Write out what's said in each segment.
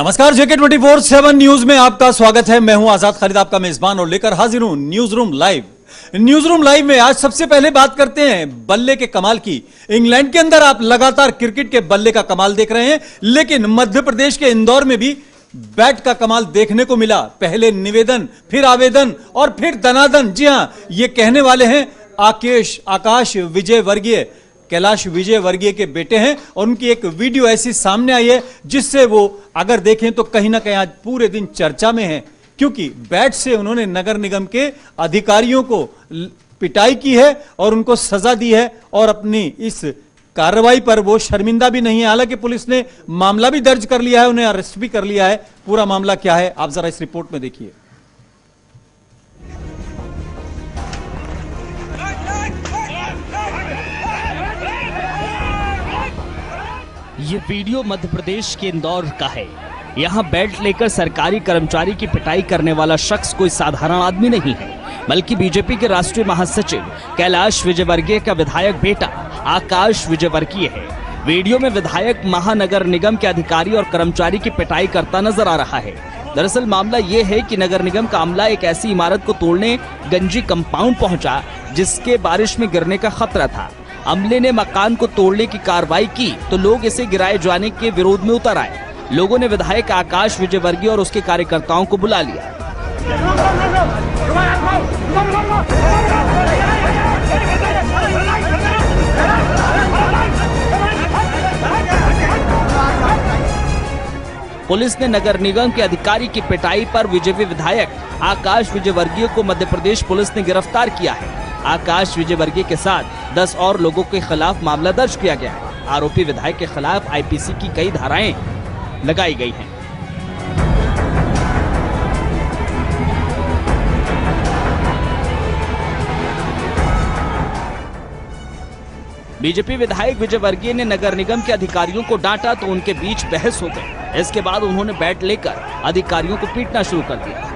नमस्कार, जेके 24/7 न्यूज में आपका स्वागत है। मैं हूं आजाद खरीद, आपका मेजबान, और लेकर हाजिर हूं news room live. News room live में आज सबसे पहले बात करते हैं बल्ले के कमाल की। इंग्लैंड के अंदर आप लगातार क्रिकेट के बल्ले का कमाल देख रहे हैं, लेकिन मध्य प्रदेश के इंदौर में भी बैट का कमाल देखने को मिला। पहले निवेदन, फिर आवेदन और फिर दनादन। जी हां, ये कहने वाले हैं आकाश विजय वर्गीय, कैलाश विजय वर्गीय के बेटे हैं, और उनकी एक वीडियो ऐसी सामने आई है जिससे वो अगर देखें तो कहीं ना कहीं आज पूरे दिन चर्चा में है, क्योंकि बैट से उन्होंने नगर निगम के अधिकारियों को पिटाई की है और उनको सजा दी है, और अपनी इस कार्रवाई पर वो शर्मिंदा भी नहीं है। हालांकि पुलिस ने मामला भी दर्ज कर लिया है, उन्हें अरेस्ट भी कर लिया है। पूरा मामला क्या है आप जरा इस रिपोर्ट में देखिए। ये वीडियो मध्य प्रदेश के इंदौर का है। यहाँ बैट लेकर सरकारी कर्मचारी की पिटाई करने वाला शख्स कोई साधारण आदमी नहीं है, बल्कि बीजेपी के राष्ट्रीय महासचिव कैलाश विजयवर्गीय का विधायक बेटा आकाश विजयवर्गीय है। वीडियो में विधायक महानगर निगम के अधिकारी और कर्मचारी की पिटाई करता नजर आ रहा है। दरअसल मामला ये है कि नगर निगम का अमला एक ऐसी इमारत को तोड़ने गंजी कंपाउंड पहुंचा जिसके बारिश में गिरने का खतरा था। अमले ने मकान को तोड़ने की कार्रवाई की तो लोग इसे गिराए जाने के विरोध में उतर आए। लोगों ने विधायक आकाश विजयवर्गीय और उसके कार्यकर्ताओं को बुला लिया। पुलिस ने नगर निगम के अधिकारी की पिटाई पर बीजेपी विधायक आकाश विजयवर्गीय को मध्य प्रदेश पुलिस ने गिरफ्तार किया है। आकाश विजयवर्गीय के साथ 10 और लोगों के खिलाफ मामला दर्ज किया गया है। आरोपी विधायक के खिलाफ आईपीसी की कई धाराएं लगाई गई हैं। बीजेपी विधायक विजयवर्गीय ने नगर निगम के अधिकारियों को डांटा तो उनके बीच बहस हो गई। इसके बाद उन्होंने बैट लेकर अधिकारियों को पीटना शुरू कर दिया।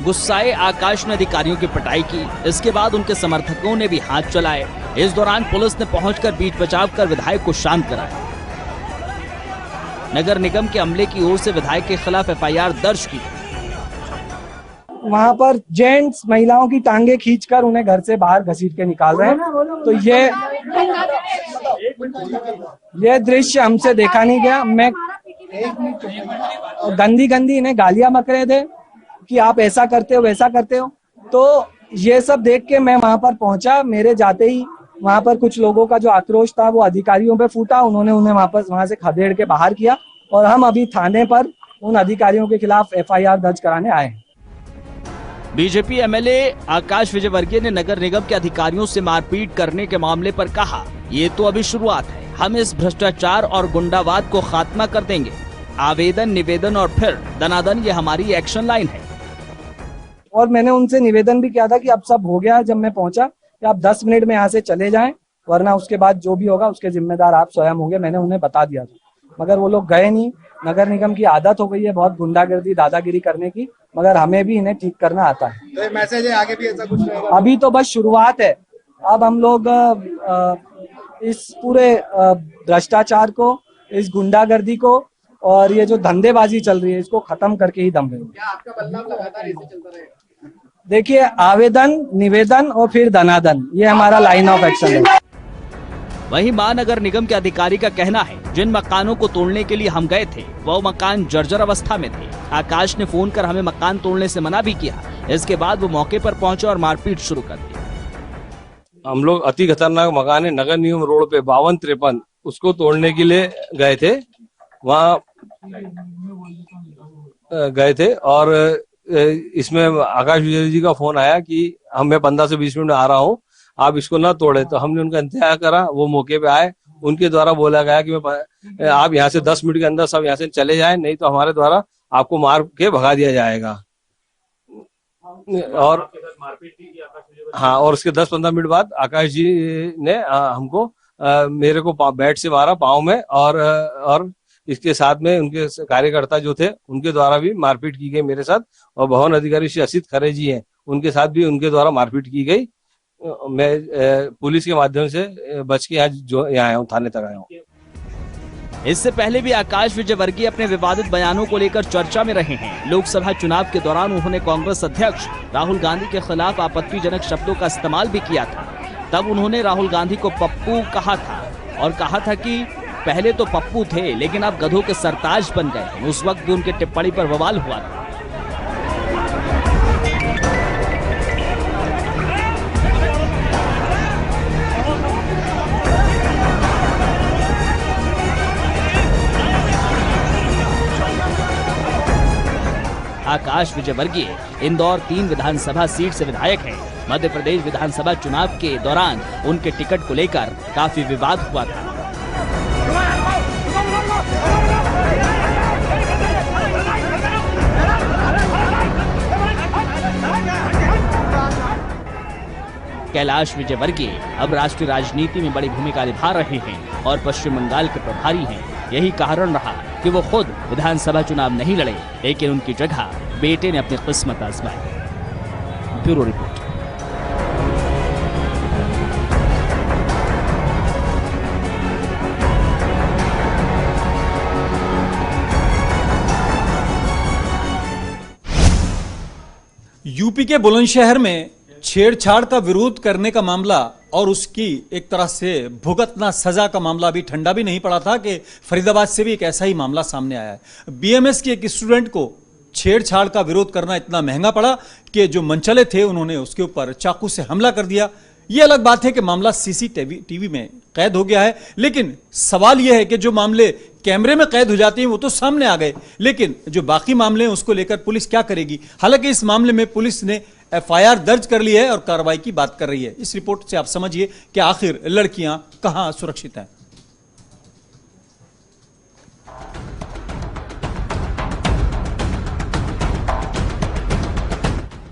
गुस्साए आकाश ने अधिकारियों की पिटाई की। इसके बाद उनके समर्थकों ने भी हाथ चलाए। इस दौरान पुलिस ने पहुंचकर बीच बचाव कर विधायक को शांत कराया। नगर निगम के अमले की ओर से विधायक के खिलाफ एफआईआर दर्ज की। वहाँ पर जेंट्स महिलाओं की टांगे खींचकर उन्हें घर से बाहर घसीट के निकाल रहे हैं। तो ये दृश्य हमसे देखा नहीं गया। मैं गंदी इन्हें गालियां बक रहे थे कि आप ऐसा करते हो वैसा करते हो। तो ये सब देख के मैं वहां पर पहुंचा। मेरे जाते ही वहां पर कुछ लोगों का जो आक्रोश था वो अधिकारियों पे फूटा। उन्होंने उन्हें वापस वहां से खदेड़ के बाहर किया, और हम अभी थाने पर उन अधिकारियों के खिलाफ एफआईआर दर्ज कराने आए हैं। बीजेपी एमएलए आकाश विजयवर्गीय ने नगर निगम के अधिकारियों से मारपीट करने के मामले पर कहा, ये तो अभी शुरुआत है, हम इस भ्रष्टाचार और गुंडावाद को खात्मा कर देंगे। आवेदन, निवेदन और फिर दनादन, ये हमारी एक्शन लाइन है। और मैंने उनसे निवेदन भी किया था कि अब सब हो गया जब मैं पहुंचा, कि आप 10 मिनट में यहाँ से चले जाएं, वरना उसके बाद जो भी होगा उसके जिम्मेदार आप स्वयं होंगे। मैंने उन्हें बता दिया था, मगर वो लोग गए नहीं। नगर निगम की आदत हो गई है बहुत गुंडागर्दी, दादागिरी करने की, मगर हमें भी इन्हें ठीक करना आता है। तो मैसेज है आगे भी ऐसा कुछ रहेगा? अभी तो बस शुरुआत है। अब हम लोग इस पूरे भ्रष्टाचार को, इस गुंडागर्दी को और ये जो धंधेबाजी चल रही है इसको खत्म करके ही दम लेंगे। क्या आपका बल्ला लगातार ऐसे चलता रहेगा? देखिए, आवेदन, निवेदन और फिर दनादन, ये हमारा लाइन ऑफ एक्शन है। वहीं महानगर निगम के अधिकारी का कहना है, जिन मकानों को तोड़ने के लिए हम गए थे वो मकान जर्जर अवस्था में थे। आकाश ने फोन कर हमें मकान तोड़ने से मना भी किया। इसके बाद वो मौके पर पहुंचे और मारपीट शुरू कर दी। हम लोग अति खतरनाक मकान है नगर निगम रोड पे 52-53, उसको तोड़ने के लिए गए थे। वहाँ गए थे और इसमें आकाश विजय जी का फोन आया कि मैं 15 से 20 मिनट में आ रहा हूँ, आप इसको ना तोड़े। तो हमने उनका इंतजार करा, वो मौके पे आए। उनके द्वारा बोला गया कि आप यहाँ से 10 मिनट के अंदर सब यहाँ से चले जाएं, नहीं तो हमारे द्वारा आपको मार के भगा दिया जाएगा। और हाँ, और उसके 10-15 मिनट बाद आकाश जी ने हमको मेरे को बैट से मारा पाँव में, और इसके साथ में उनके कार्यकर्ता जो थे उनके द्वारा भी मारपीट की गई मेरे साथ। और भवन अधिकारी श्री असित खरे जी हैं, उनके साथ भी उनके द्वारा मारपीट की गई। मैं पुलिस के माध्यम से बच के यहाँ आया हूँ, थाने तक आया हूँ। इससे पहले भी आकाश विजयवर्गीय अपने विवादित बयानों को लेकर चर्चा में रहे हैं। लोकसभा चुनाव के दौरान उन्होंने कांग्रेस अध्यक्ष राहुल गांधी के खिलाफ आपत्तिजनक शब्दों का इस्तेमाल भी किया था। तब उन्होंने राहुल गांधी को पप्पू कहा था और कहा था कि पहले तो पप्पू थे लेकिन अब गधों के सरताज बन गए। उस वक्त भी उनकी टिप्पणी पर बवाल हुआ था। आकाश विजयवर्गीय इंदौर 3 विधानसभा सीट से विधायक हैं। मध्य प्रदेश विधानसभा चुनाव के दौरान उनके टिकट को लेकर काफी विवाद हुआ था। कैलाश विजयवर्गीय अब राष्ट्रीय राजनीति में बड़ी भूमिका निभा रहे हैं और पश्चिम बंगाल के प्रभारी हैं। यही कारण रहा कि वो खुद विधानसभा चुनाव नहीं लड़े, लेकिन उनकी जगह बेटे ने अपनी किस्मत आजमाई। Bureau report. यूपी के बुलंदशहर में छेड़छाड़ का विरोध करने का मामला और उसकी एक तरह से भुगतना सजा का मामला अभी ठंडा भी नहीं पड़ा था कि फरीदाबाद से भी एक ऐसा ही मामला सामने आया है। बीएमएस के एक स्टूडेंट को छेड़छाड़ का विरोध करना इतना महंगा पड़ा कि जो मनचले थे उन्होंने उसके ऊपर चाकू से हमला कर दिया। यह अलग बात है कि मामला सीसीटीवी में कैद हो गया है, लेकिन सवाल यह है कि जो मामले कैमरे में कैद हो जाते हैं वो तो सामने आ गए, लेकिन जो बाकी मामले हैं उसको लेकर पुलिस क्या करेगी। हालांकि इस मामले में पुलिस ने एफआईआर दर्ज कर ली है और कार्रवाई की बात कर रही है। इस रिपोर्ट से आप समझिए कि आखिर लड़कियां कहां सुरक्षित हैं।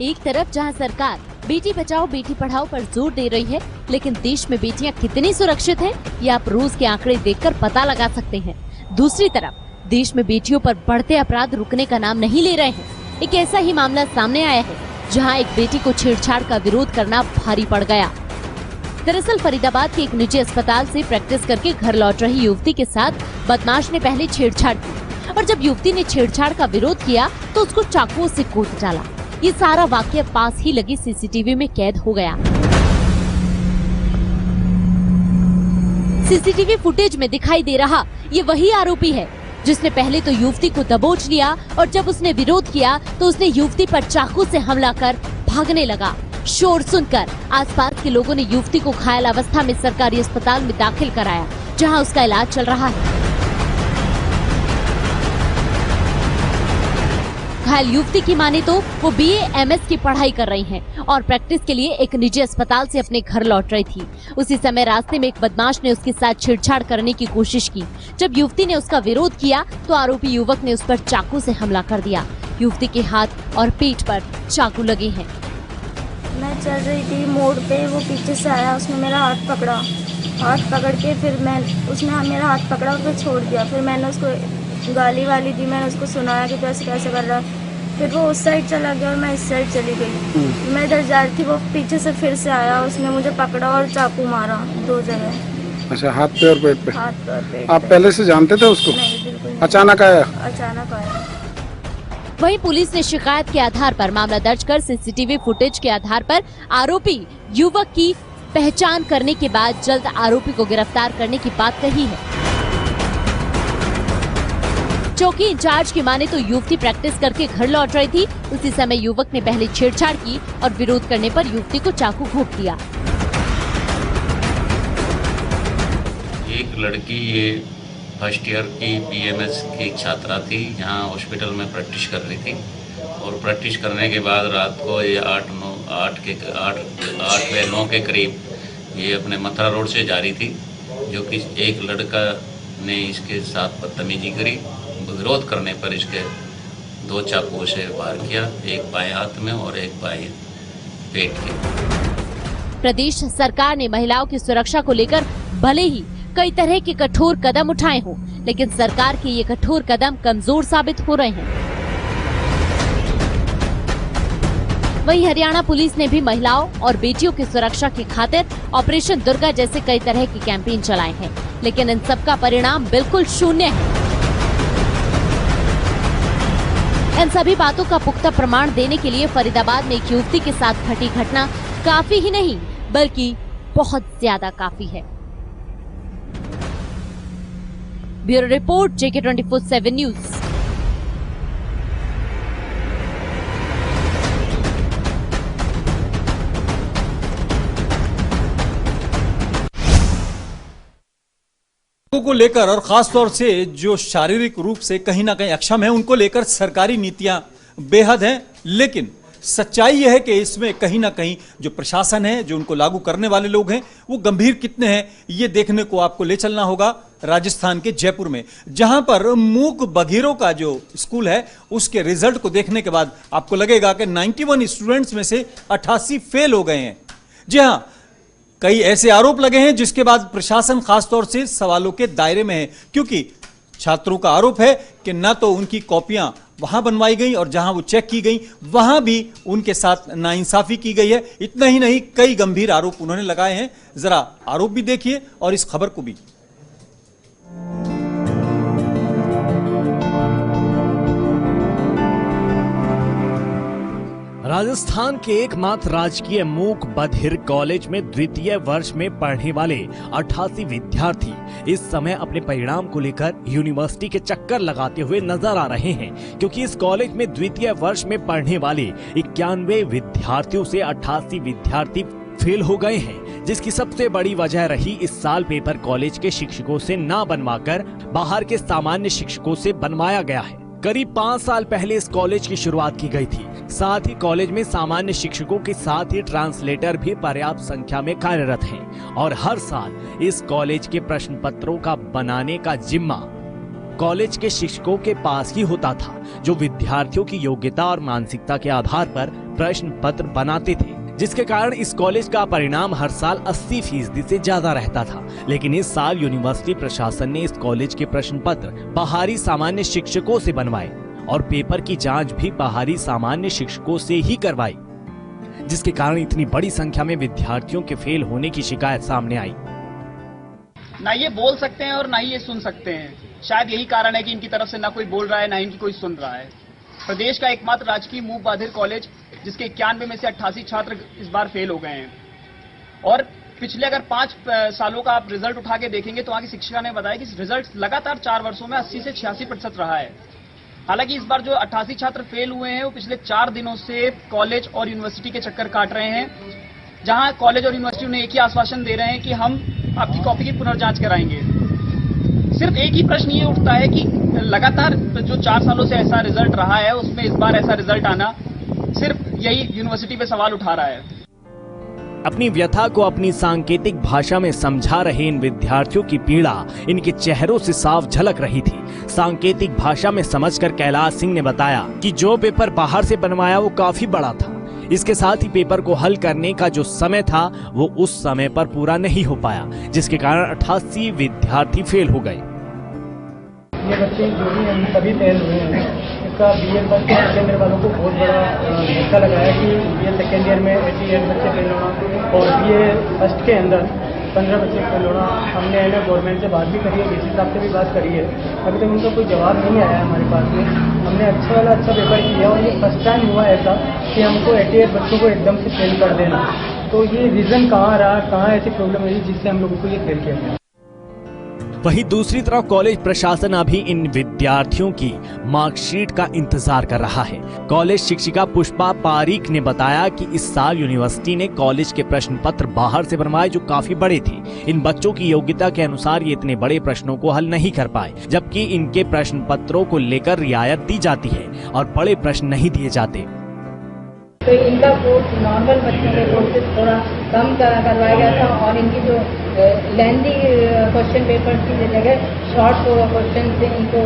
एक तरफ जहां सरकार बेटी बचाओ बेटी पढ़ाओ पर जोर दे रही है, लेकिन देश में बेटियां कितनी सुरक्षित हैं, ये आप रोज के आंकड़े देखकर पता लगा सकते हैं। दूसरी तरफ देश में बेटियों पर बढ़ते अपराध रुकने का नाम नहीं ले रहे हैं। एक ऐसा ही मामला सामने आया है जहां एक बेटी को छेड़छाड़ का विरोध करना भारी पड़ गया। दरअसल फरीदाबाद के एक निजी अस्पताल से प्रैक्टिस करके घर लौट रही युवती के साथ बदमाश ने पहले छेड़छाड़ की और जब युवती ने छेड़छाड़ का विरोध किया तो उसको चाकुओं से कूट डाला। ये सारा वाकया पास ही लगी सीसीटीवी में कैद हो गया। सीसीटीवी फुटेज में दिखाई दे रहा ये वही आरोपी है जिसने पहले तो युवती को दबोच लिया और जब उसने विरोध किया तो उसने युवती पर चाकू से हमला कर भागने लगा। शोर सुनकर आसपास के लोगों ने युवती को घायल अवस्था में सरकारी अस्पताल में दाखिल कराया, जहां उसका इलाज चल रहा है। घायल युवती की माने तो वो BA MS की पढ़ाई कर रही हैं और प्रैक्टिस के लिए एक निजी अस्पताल से अपने घर लौट रही थी। उसी समय रास्ते में एक बदमाश ने उसके साथ छेड़छाड़ करने की कोशिश की। जब युवती ने उसका विरोध किया तो आरोपी युवक ने उस पर चाकू से हमला कर दिया। युवती के हाथ और पीठ पर चाकू लगे हैं। मैं चल रही थी मोड़ पे, वो पीछे से आया, उसने मेरा हाथ पकड़ा। हाथ पकड़ के फिर उसने मेरा हाथ पकड़ा और फिर छोड़ दिया। फिर मैंने उसको गाली वाली दी, मैंने उसको सुनाया कि कैसे कैसे कर रहा है। फिर वो उस साइड चला गया और मैं इस साइड चली गई। मैं इधर जा रही थी, वो पीछे से फिर से आया, उसने मुझे पकड़ा और चाकू मारा 2 जगह। अच्छा, हाथ पे और पेट पे? हाथ पे और पेट। आप पहले से जानते थे उसको? नहीं, बिल्कुल नहीं। अचानक आया? अचानक आया। वहीं पुलिस ने शिकायत के आधार पर मामला दर्ज कर सीसीटीवी फुटेज के आधार पर आरोपी युवक की पहचान करने के बाद जल्द आरोपी को गिरफ्तार करने की बात कही है। चौकी इंचार्ज की माने तो युवती प्रैक्टिस करके घर लौट रही थी। उसी समय युवक ने पहले छेड़छाड़ की और विरोध करने पर युवती को चाकू घोंप दिया। एक लड़की ये फर्स्ट ईयर की BMS की छात्रा थी, यहाँ हॉस्पिटल में प्रैक्टिस कर रही थी और प्रैक्टिस करने के बाद रात को ये 8 या 9 के करीब ये अपने मथुरा रोड से जा रही थी, जो कि एक लड़का ने इसके साथ बदतमीजी करी। विरोध करने पर इसके 2 चाकुओं से वार किया, एक बाएं हाथ में और एक बाएं पेट के। प्रदेश सरकार ने महिलाओं की सुरक्षा को लेकर भले ही कई तरह के कठोर कदम उठाए हों, लेकिन सरकार के ये कठोर कदम कमजोर साबित हो रहे हैं। वहीं हरियाणा पुलिस ने भी महिलाओं और बेटियों की सुरक्षा की खातिर ऑपरेशन दुर्गा जैसे कई तरह की कैंपेन चलाए हैं, लेकिन इन सबका परिणाम बिल्कुल शून्य है। इन सभी बातों का पुख्ता प्रमाण देने के लिए फरीदाबाद में एक युवती के साथ घटी घटना काफी ही नहीं बल्कि बहुत ज्यादा काफी है। Bureau report, JK 24/7 news. को लेकर और खास तौर से जो शारीरिक रूप से कहीं ना कहीं अक्षम है उनको लेकर सरकारी नीतियां बेहद हैं, लेकिन सच्चाई यह है कि इसमें कहीं ना कहीं जो प्रशासन है, जो उनको लागू करने वाले लोग हैं, वो गंभीर कितने हैं ये देखने को आपको ले चलना होगा राजस्थान के जयपुर में, जहां पर मूक बधिरों का जो स्कूल है उसके रिजल्ट को देखने के बाद आपको लगेगा कि 91 स्टूडेंट्स में से 88 फेल हो गए हैं। जी हां, कई ऐसे आरोप लगे हैं जिसके बाद प्रशासन खासतौर से सवालों के दायरे में है, क्योंकि छात्रों का आरोप है कि ना तो उनकी कॉपियां वहां बनवाई गई और जहां वो चेक की गई वहां भी उनके साथ नाइंसाफी की गई है। इतना ही नहीं, कई गंभीर आरोप उन्होंने लगाए हैं। जरा आरोप भी देखिए और इस खबर को भी। राजस्थान के एकमात्र राजकीय मूक बधिर कॉलेज में द्वितीय वर्ष में पढ़ने वाले 88 विद्यार्थी इस समय अपने परिणाम को लेकर यूनिवर्सिटी के चक्कर लगाते हुए नजर आ रहे हैं, क्योंकि इस कॉलेज में द्वितीय वर्ष में पढ़ने वाले 91 विद्यार्थियों से 88 विद्यार्थी फेल हो गए हैं, जिसकी सबसे बड़ी वजह रही इस साल पेपर कॉलेज के शिक्षकों से ना बनवाकर बाहर के सामान्य शिक्षकों से बनवाया गया है। करीब 5 साल पहले इस कॉलेज की शुरुआत की गई थी। साथ ही कॉलेज में सामान्य शिक्षकों के साथ ही ट्रांसलेटर भी पर्याप्त संख्या में कार्यरत हैं और हर साल इस कॉलेज के प्रश्न पत्रों का बनाने का जिम्मा कॉलेज के शिक्षकों के पास ही होता था, जो विद्यार्थियों की योग्यता और मानसिकता के आधार पर प्रश्न पत्र बनाते थे, जिसके कारण इस कॉलेज का परिणाम हर साल 80% से ज्यादा रहता था। लेकिन इस साल यूनिवर्सिटी प्रशासन ने इस कॉलेज के प्रश्न पत्र बाहरी सामान्य शिक्षकों से बनवाए और पेपर की जांच भी बाहरी सामान्य शिक्षकों से ही करवाई, जिसके कारण इतनी बड़ी संख्या में विद्यार्थियों के फेल होने की शिकायत सामने आई। ना ये बोल सकते हैं और ना ही ये सुन सकते हैं। शायद यही कारण है कि इनकी तरफ से ना कोई बोल रहा है, ना इनकी कोई सुन रहा है। प्रदेश का एकमात्र राजकीय मूक बधिर कॉलेज, जिसके 91 में से 88 छात्र इस बार फेल हो गए हैं, और पिछले अगर 5 सालों का आप रिजल्ट उठा के देखेंगे तो वहां की शिक्षिका ने बताया कि रिजल्ट लगातार 4 वर्षों में 80 से 86% रहा है। हालांकि इस बार जो 88 छात्र फेल हुए हैं वो पिछले 4 दिनों से कॉलेज और यूनिवर्सिटी के चक्कर काट रहे हैं, जहां कॉलेज और यूनिवर्सिटी उन्हें एक ही आश्वासन दे रहे हैं कि हम आपकी कॉपी की पुनर्जांच कराएंगे। सिर्फ एक ही प्रश्न ये उठता है कि लगातार जो 4 सालों से ऐसा रिजल्ट रहा है उसमें इस बार ऐसा रिजल्ट आना, सिर्फ यही यूनिवर्सिटी पे सवाल उठा रहा है। अपनी व्यथा को अपनी सांकेतिक भाषा में समझा रहे इन विद्यार्थियों की पीड़ा इनके चेहरों से साफ झलक रही थी। सांकेतिक भाषा में समझकर कैलाश सिंह ने बताया कि जो पेपर बाहर से बनवाया वो काफी बड़ा था। इसके साथ ही पेपर को हल करने का जो समय था वो उस समय पर पूरा नहीं हो पाया, जिसके कारण 88 विद्यार्थी फेल हो गए। ये बच्चे जो भी हैं सभी फेल हुए हैं। इसका BA फर्स्ट सेकेंड ईयर वालों को बहुत बड़ा धक्का लगा है कि BA सेकेंड ईयर में 88 बच्चे फेल होना और BA फर्स्ट के अंदर 15 बच्चे फेल होना। हमने है ना गवर्नमेंट से बात भी करी है, DC साहब से भी बात करी है, अभी तक उनका कोई जवाब नहीं आया हमारे पास में। हमने अच्छा पेपर किया और ये फर्स्ट टाइम हुआ ऐसा कि हमको 88 बच्चों को एकदम से फेल कर देना। तो ये रीज़न कहाँ रहा, कहाँ ऐसी प्रॉब्लम हुई जिससे हम लोगों को ये फेल किया। वहीं दूसरी तरफ कॉलेज प्रशासन अभी इन विद्यार्थियों की मार्कशीट का इंतजार कर रहा है। कॉलेज शिक्षिका पुष्पा पारीक ने बताया कि इस साल यूनिवर्सिटी ने कॉलेज के प्रश्न पत्र बाहर से बनवाए जो काफी बड़े थे। इन बच्चों की योग्यता के अनुसार ये इतने बड़े प्रश्नों को हल नहीं कर पाए, जबकि इनके प्रश्न पत्रों को लेकर रियायत दी जाती है और बड़े प्रश्न नहीं दिए जाते। तो इनका कोर्स नॉर्मल बच्चों के कोर्स से थोड़ा कम करवाया गया था और इनकी जो लेंथी क्वेश्चन पेपर की जगह शॉर्ट क्वेश्चन से इनको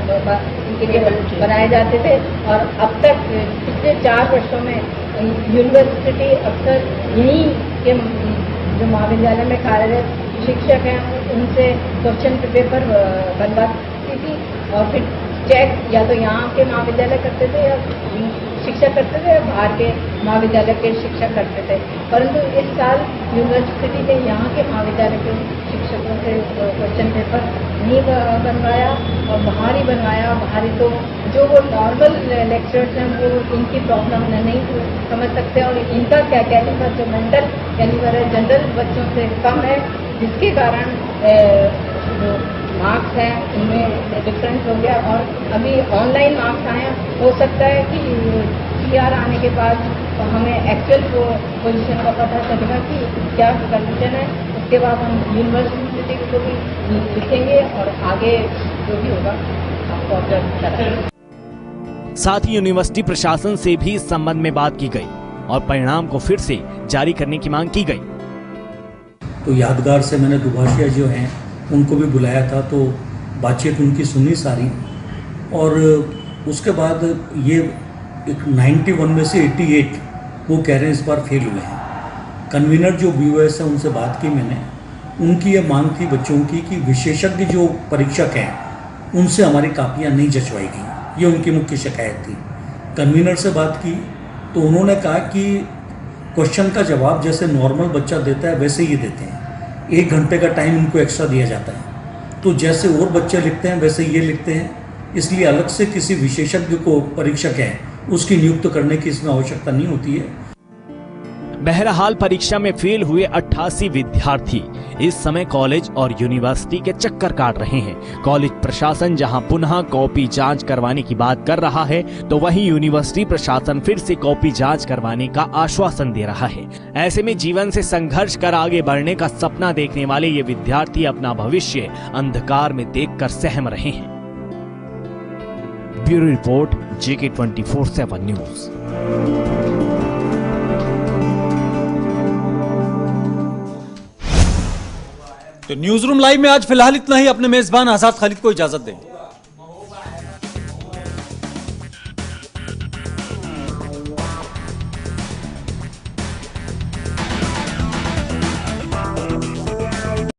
इनके लिए बनाए जाते थे। और अब तक पिछले 4 वर्षों में यूनिवर्सिटी अक्सर यहीं के जो महाविद्यालय में कार्यरत शिक्षक हैं उनसे क्वेश्चन पेपर बनवाती थी और फिर चेक या तो यहाँ के महाविद्यालय करते थे या शिक्षक करते थे, बाहर के महाविद्यालय के शिक्षक करते थे। परंतु इस साल यूनिवर्सिटी ने यहाँ के महाविद्यालय के शिक्षकों से क्वेश्चन पेपर नहीं बनवाया और बाहर ही बनवाया। बाहर ही तो जो वो नॉर्मल लेक्चरर्स हैं वो इनकी प्रॉब्लम नहीं समझ सकते और इनका क्या कैलिबर जो मेंटल कैलिबर है जनरल बच्चों से कम है, जिसके कारण जो मार्क्स हैं उनमें डिफरेंस हो गया। और अभी ऑनलाइन मार्क्स आए, हो सकता है कि PR आने के बाद हमें एक्चुअल पोजीशन का पता चलेगा कि क्या कंडीशन है। उसके बाद हम यूनिवर्सिटी को भी लिखेंगे और आगे जो भी होगा आपको अपडेट कराएंगे। साथ ही यूनिवर्सिटी प्रशासन से भी इस संबंध में बात की गई और परिणाम को फिर से जारी करने की मांग की गई। तो यादगार से मैंने दुभाषिया जो हैं उनको भी बुलाया था, तो बातचीत उनकी सुनी सारी, और उसके बाद ये 91 में से 88 वो कह रहे हैं इस बार फेल हुए हैं। कन्वीनर जो BOS है उनसे बात की मैंने, उनकी ये मांग थी बच्चों की कि विशेषज्ञ जो परीक्षक हैं उनसे हमारी कापियाँ नहीं जचवाई गई, ये उनकी मुख्य शिकायत थी। कन्वीनर से बात की तो उन्होंने कहा कि क्वेश्चन का जवाब जैसे नॉर्मल बच्चा देता है वैसे ही देते हैं, 1 घंटे का टाइम उनको एक्स्ट्रा दिया जाता है, तो जैसे और बच्चे लिखते हैं वैसे ये लिखते हैं, इसलिए अलग से किसी विशेषज्ञ को परीक्षक है उसकी नियुक्त करने की इसमें आवश्यकता नहीं होती है। बहरहाल परीक्षा में फेल हुए 88 विद्यार्थी इस समय कॉलेज और यूनिवर्सिटी के चक्कर काट रहे हैं। कॉलेज प्रशासन जहां पुनः कॉपी जांच करवाने की बात कर रहा है, तो वहीं यूनिवर्सिटी प्रशासन फिर से कॉपी जांच करवाने का आश्वासन दे रहा है। ऐसे में जीवन से संघर्ष कर आगे बढ़ने का सपना देखने वाले ये विद्यार्थी अपना भविष्य अंधकार में देखकर सहम रहे हैं। Bureau report, JK 24/7 news. तो न्यूज रूम लाइव में आज फिलहाल इतना ही। अपने मेजबान आजाद खालिद को इजाजत दें।